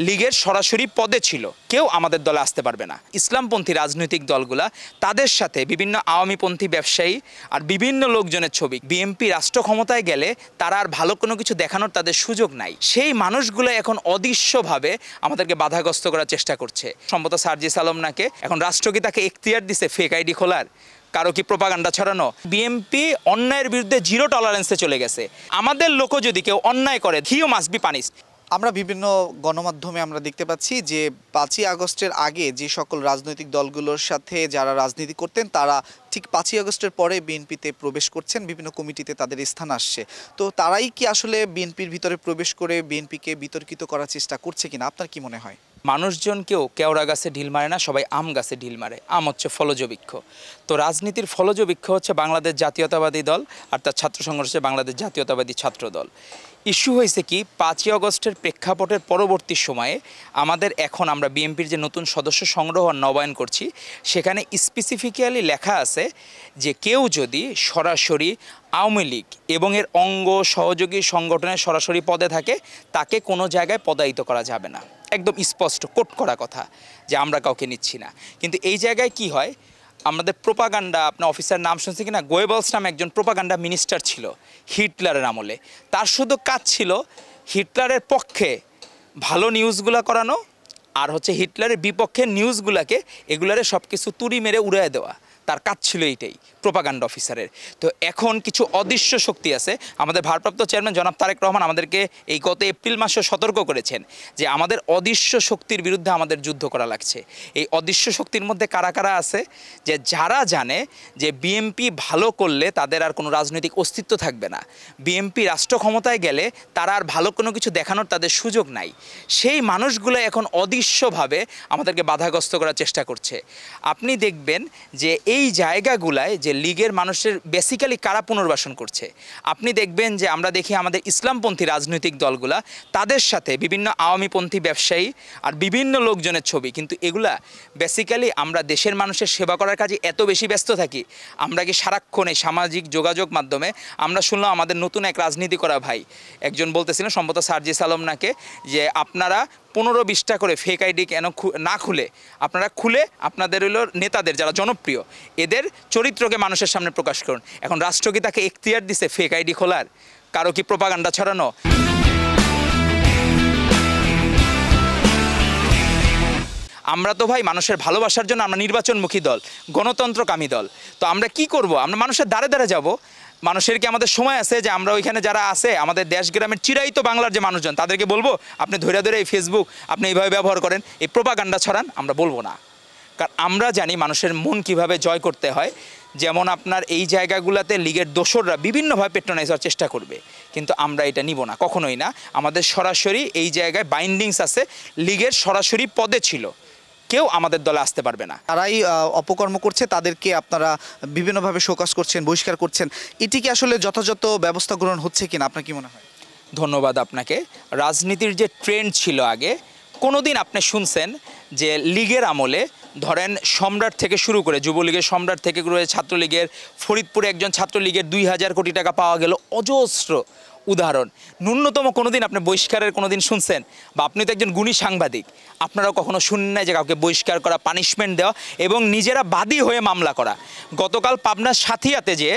লীগের সরাসরি পদে ছিল, কেউ আমাদের দলে আসতে পারবে না। ইসলামপন্থী রাজনৈতিক দলগুলা তাদের সাথে বিভিন্ন আওয়ামীপন্থী ব্যবসায়ী আর বিভিন্ন লোকজনের ছবি। বিএনপি রাষ্ট্র ক্ষমতায় গেলে তারা আর ভালো কোনো কিছু দেখানোর তাদের সুযোগ নাই। সেই মানুষগুলো এখন অদৃশ্যভাবে আমাদেরকে বাধাগ্রস্ত করার চেষ্টা করছে। সম্ভবত সার্জিস আলমনাকে এখন রাষ্ট্র কি তাকে এখতিয়ার দিছে ফেক আইডি খোলার, কারো কি প্রোপাগান্ডা ছড়ানো? বিএনপি অন্যায়ের বিরুদ্ধে জিরো টলারেন্সে চলে গেছে। আমাদের লোকও যদি কেউ অন্যায় করে, হিউ মাস্ট বি পানিশড। আমরা বিভিন্ন গণমাধ্যমে আমরা দেখতে পাচ্ছি যে 5ই আগস্টের আগে যে সকল রাজনৈতিক দলগুলোর সাথে যারা রাজনীতি করতেন তারা ঠিক 5ই আগস্টের পরে বিএনপিতে প্রবেশ করছেন, বিভিন্ন কমিটিতে তাদের স্থান আসছে। তো তারাই কি আসলে বিএনপির ভিতরে প্রবেশ করে বিএনপিকে বিতর্কিত করার চেষ্টা করছে কিনা, আপনার কি মনে হয়? মানুষজন কেউ কেওড়া গাছে ঢিল মারে না, সবাই আম গাছে ঢিল মারে। আম হচ্ছে ফলজ বৃক্ষ। তো রাজনীতির ফলজ বৃক্ষ হচ্ছে বাংলাদেশ জাতীয়তাবাদী দল, আর তার ছাত্র সংগঠন হচ্ছে বাংলাদেশ জাতীয়তাবাদী ছাত্র দল। ইস্যু হয়েছে কি, 5ই আগস্টের প্রেক্ষাপটের পরবর্তী সময়ে আমাদের এখন আমরা বিএনপির যে নতুন সদস্য সংগ্রহ নবায়ন করছি, সেখানে স্পেসিফিক্যালি লেখা আছে যে কেউ যদি সরাসরি আওয়ামী লীগ এবং এর অঙ্গ সহযোগী সংগঠনের সরাসরি পদে থাকে, তাকে কোনো জায়গায় পদায়িত করা যাবে না। একদম স্পষ্ট কোট করা কথা যে আমরা কাউকে নিচ্ছি না। কিন্তু এই জায়গায় কি হয়, আমাদের প্রোপাগান্ডা, আপনার অফিসার নাম শুনছে কিনা, গোয়েবলস নামে একজন প্রোপাগান্ডা মিনিস্টার ছিল হিটলারের আমলে। তার শুধু কাজ ছিল হিটলারের পক্ষে ভালো নিউজগুলো করানো, আর হচ্ছে হিটলারের বিপক্ষে নিউজগুলোকে এগুলারে সব কিছু তুড়ি মেরে উড়ায় দেওয়া। তার কাজ ছিল এইটাই, প্রোপাগান্ডা অফিসারের। তো এখন কিছু অদৃশ্য শক্তি আছে। আমাদের ভারপ্রাপ্ত চেয়ারম্যান জনাব তারেক রহমান আমাদেরকে এই গত এপ্রিল মাসে সতর্ক করেছেন যে আমাদের অদৃশ্য শক্তির বিরুদ্ধে আমাদের যুদ্ধ করা লাগছে। এই অদৃশ্য শক্তির মধ্যে কারা কারা আছে, যে যারা জানে যে বিএনপি ভালো করলে তাদের আর কোনো রাজনৈতিক অস্তিত্ব থাকবে না, বিএনপি রাষ্ট্র ক্ষমতায় গেলে তারা আর ভালো কোনো কিছু দেখানোর তাদের সুযোগ নাই, সেই মানুষগুলো এখন অদৃশ্যভাবে আমাদেরকে বাধাগ্রস্ত করার চেষ্টা করছে। আপনি দেখবেন যে এই জায়গাগুলায় যে লীগের মানুষের বেসিক্যালি কারা পুনর্বাসন করছে। আপনি দেখবেন যে আমরা দেখি আমাদের ইসলামপন্থী রাজনৈতিক দলগুলা তাদের সাথে বিভিন্ন আওয়ামীপন্থী ব্যবসায়ী আর বিভিন্ন লোকজনের ছবি। কিন্তু এগুলা বেসিক্যালি আমরা দেশের মানুষের সেবা করার কাজে এত বেশি ব্যস্ত থাকি, আমরা কি সারাক্ষণ এই সামাজিক যোগাযোগ মাধ্যমে আমরা শুনলাম আমাদের নতুন এক রাজনীতি করা ভাই একজন বলতেছিলেন, সম্ভবত সার্জিস আলমনাকে, যে আপনারা 15-20টা করে ফেক আইডি কেন না খুলে আপনারা খুলে আপনাদের হলো নেতাদের যারা জনপ্রিয় এদের চরিত্রকে মানুষের সামনে প্রকাশ করুন। এখন রাষ্ট্র কি তাকে এখতিয়ার দিছে ফেক আইডি খোলার, কারো কি প্রোপাগান্ডা ছড়ানো? আমরা তো ভাই মানুষের ভালোবাসার জন্য আমরা নির্বাচনমুখী দল, গণতন্ত্রকামী দল। তো আমরা কি করব? আমরা মানুষের দ্বারে দ্বারে যাব। মানুষের কি আমাদের সময় আছে যে আমরা ওইখানে যারা আছে আমাদের দেশ গ্রামের চিরায়ত বাংলার যে মানুষজন তাদেরকে বলবো আপনি ধরে ধরে এই ফেসবুক আপনি এইভাবে ব্যবহার করেন, এই প্রোপাগান্ডা ছড়ান? আমরা বলবো না, কারণ আমরা জানি মানুষের মন কিভাবে জয় করতে হয়। যেমন আপনার এই জায়গাগুলোতে লীগের দোসররা বিভিন্নভাবে পেট্রোনাইজ হওয়ার চেষ্টা করবে, কিন্তু আমরা এটা নিব না, কখনোই না। আমাদের সরাসরি এই জায়গায় বাইন্ডিংস আছে, লীগের সরাসরি পদে ছিল, কেউ আমাদের দলে আসতে পারবে না। তারাই অপকর্ম করছে, তাদেরকে আপনারা বিভিন্নভাবে শোকজ করছেন, বহিষ্কার করছেন। এটি কি আসলে যথাযথ ব্যবস্থা গ্রহণ হচ্ছে কিনা, আপনার কি মনে হয়? ধন্যবাদ আপনাকে। রাজনীতির যে ট্রেন্ড ছিল আগে, কোনোদিন আপনি শুনছেন যে লীগের আমলে ধরেন সম্রাট থেকে শুরু করে যুবলীগের সম্রাট থেকে শুরু করে ছাত্রলীগের ফরিদপুরে একজন ছাত্রলীগের 2000 কোটি টাকা পাওয়া গেল, অজস্র উদাহরণ। ন্যূনতম কোনোদিন আপনি বহিষ্কারের কোনোদিন শুনছেন? বা আপনি তো একজন গুণী সাংবাদিক, আপনারাও কখনো শুনেন না যে কাউকে বহিষ্কার করা, পানিশমেন্ট দেওয়া এবং নিজেরা বাদী হয়ে মামলা করা? গতকাল পাবনার সাথিয়াতে যে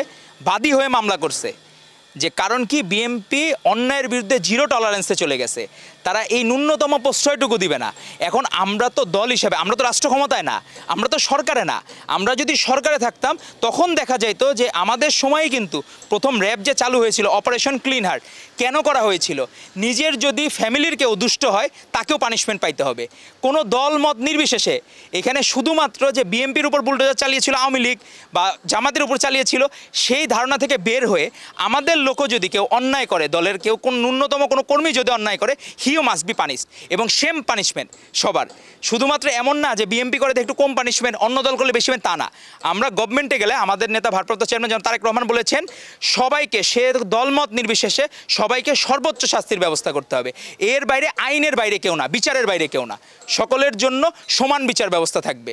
বাদী হয়ে মামলা করছে, যে কারণ কি বিএনপি অন্যায়ের বিরুদ্ধে জিরো টলারেন্সে চলে গেছে, তারা এই ন্যূনতম প্রশ্রয়টুকু দিবে না। এখন আমরা তো দল হিসেবে, আমরা তো রাষ্ট্র ক্ষমতায় না, আমরা তো সরকারে না। আমরা যদি সরকারে থাকতাম তখন দেখা যাইতো যে আমাদের সময়ে কিন্তু প্রথম র্যাব যে চালু হয়েছিল অপারেশন ক্লিন হার্ট, কেন করা হয়েছিল? নিজের যদি ফ্যামিলির কেউ দুষ্ট হয় তাকেও পানিশমেন্ট পাইতে হবে, কোনো দল মত নির্বিশেষে। এখানে শুধুমাত্র যে বিএনপির উপর বুলডোজার চালিয়েছিল আওয়ামী লীগ বা জামাতের উপর চালিয়েছিল, সেই ধারণা থেকে বের হয়ে আমাদের লোকও যদি কেউ অন্যায় করে, দলের কেউ কোন ন্যূনতম কোনো কর্মী যদি অন্যায় করে, হিউ মাস্ট বি পানিশড, এবং সেম পানিশমেন্ট সবার। শুধুমাত্র এমন না যে বিএনপি করে একটু কম পানিশমেন্ট, অন্য দল করলে বেশি, তা না। আমরা গভর্নমেন্টে গেলে আমাদের নেতা ভারপ্রাপ্ত চেয়ারম্যান জন তারেক রহমান বলেছেন সবাইকে, সে দলমত নির্বিশেষে সবাইকে সর্বোচ্চ শাস্তির ব্যবস্থা করতে হবে। এর বাইরে, আইনের বাইরে কেউ না, বিচারের বাইরে কেউ না, সকলের জন্য সমান বিচার ব্যবস্থা থাকবে।